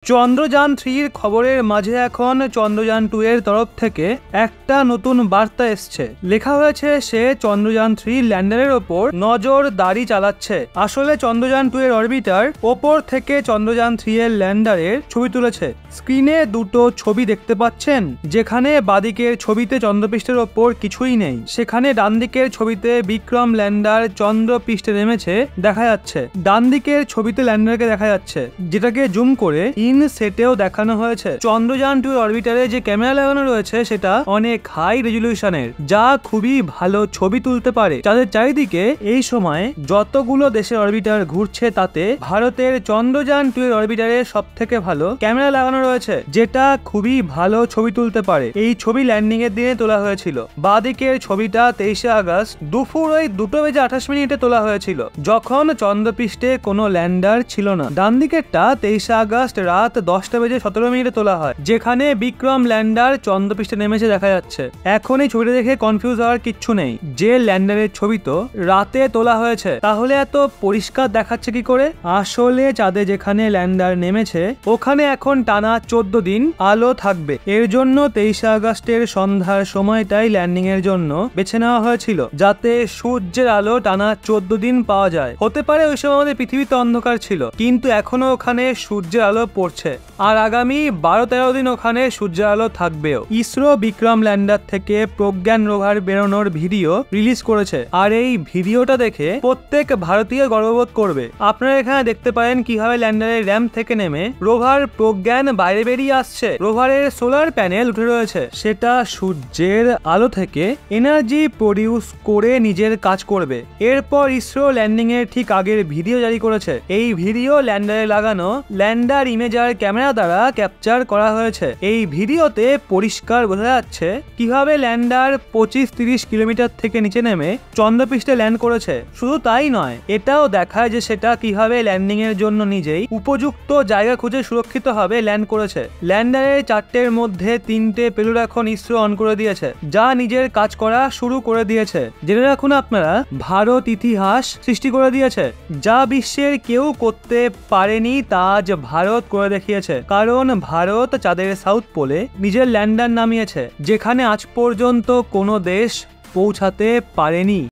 চন্দ্রযান 3 খবরের মাঝে এখন চন্দ্রযান 2 এর তরফ থেকে একটা নতুন বার্তা এসছে। লেখা হয়েছে সে চন্দ্রযান 3 ল্যান্ডারের ওপর নজরদারি চালাচ্ছে। আসলে চন্দ্রযান 2 এর অরবিটার ওপর থেকে চন্দ্রযান 3 এর ল্যান্ডারের ছবি তুলেছে। স্ক্রিনে দুটো ছবি দেখতে পাচ্ছেন, যেখানে বাদিকের ছবিতে চন্দ্রপৃষ্ঠের ওপর কিছুই নেই, সেখানে ডান দিকের ছবিতে বিক্রম ল্যান্ডার চন্দ্রপৃষ্ঠে নেমেছে দেখা যাচ্ছে। ডান দিকের ছবিতে ল্যান্ডারকে দেখা যাচ্ছে, যেটাকে জুম করে সেটেও দেখানো হয়েছে। চন্দ্রযান 2 অরবিটারে যে ক্যামেরা লাগানো রয়েছে সেটা অনেক হাই রেজলিউশনের, যা খুবই ভালো ছবি তুলতে পারে। যাদের চারিদিকে এই সময় যতগুলো দেশের অরবিটার ঘুরছে তাতে ভারতের চন্দ্রযান 2 এর অরবিটারে সব থেকে ভালো ক্যামেরা লাগানো রয়েছে, যেটা খুবই ভালো ছবি তুলতে পারে। এই ছবি ল্যান্ডিং এর দিনে তোলা হয়েছিল। বাদিকের ছবিটা 23 আগস্ট দুপুর 2:28 তোলা হয়েছিল, যখন চন্দ্রপৃষ্ঠে কোনো ল্যান্ডার ছিল না। ডান দিকেরটা 23 আগস্ট রাত 10:17 তোলা হয়, যেখানে বিক্রম ল্যান্ডার চন্দ্রপৃষ্ঠে নেমেছে দেখা যাচ্ছে। এখন এই ছবিটা দেখে কনফিউজ হওয়ার কিচ্ছু নেই, যে ল্যান্ডারের ছবি তো রাতে তোলা হয়েছে, তাহলে এত পরিষ্কার দেখাচ্ছে কি করে? আসলে চাঁদে যেখানে ল্যান্ডার নেমেছে ওখানে এখন টানা 14 দিন আলো থাকবে। এর জন্য 23 আগস্টের সন্ধ্যার সময়টাই ল্যান্ডিং এর জন্য বেছে নেওয়া হয়েছিল, যাতে সূর্যের আলো টানা 14 দিন পাওয়া যায়। হতে পারে ওই সময় আমাদের পৃথিবীতে অন্ধকার ছিল, কিন্তু এখনো ওখানে সূর্যের আলো পড়ছে, আর আগামী 12-13 দিন ওখানে সূর্যের আলো থাকবেও। ইসরো বিক্রম ল্যান্ডার থেকে প্রজ্ঞান রোভার বেরোনোর ভিডিও রিলিজ করেছে, আর এই ভিডিওটা দেখে প্রত্যেক ভারতীয় গর্ববোধ করবে। আপনারা এখানে দেখতে পারেন কিভাবে ল্যান্ডারের র্যাম্প থেকে নেমে রোভার প্রজ্ঞান বাইরে বেরিয়ে আসছে। রোভারের সোলার প্যানেল উঠে রয়েছে, সেটা সূর্যের আলো থেকে এনার্জি প্রডিউস করে নিজের কাজ করবে। এরপর ইসরো ল্যান্ডিং এর ঠিক আগের ভিডিও জারি করেছে। এই ভিডিও ল্যান্ডারে লাগানো ল্যান্ডার ইমেজার ক্যামেরা দ্বারা ক্যাপচার করা হয়েছে। এই ভিডিওতে পরিষ্কার বোঝা যাচ্ছে কিভাবে ল্যান্ডার 25-30 কিলোমিটার থেকে নিচে নেমে চন্দ্রপৃষ্ঠে ল্যান্ড করেছে। শুধু তাই নয়, এটাও দেখায় যে সেটা কিভাবে ল্যান্ডিং এর জন্য নিজেই উপযুক্ত জায়গা খুঁজে সুরক্ষিতভাবে ল্যান্ড করেছে। ল্যান্ডারের 4টের মধ্যে 3টে পেলোড এখন ইসরো অন করে দিয়েছে, যা নিজের কাজ করা শুরু করে দিয়েছে। জেনে রাখুন আপনারা, ভারত ইতিহাস সৃষ্টি করে দিয়েছে, যা বিশ্বের কেউ করতে পারেনি তা আজ ভারত করে দেখিয়েছে। কারণ ভারত চাঁদের সাউথ পোলে নিজের ল্যান্ডার নামিয়েছে, যেখানে আজ পর্যন্ত কোনো দেশ পৌঁছাতে পারেনি।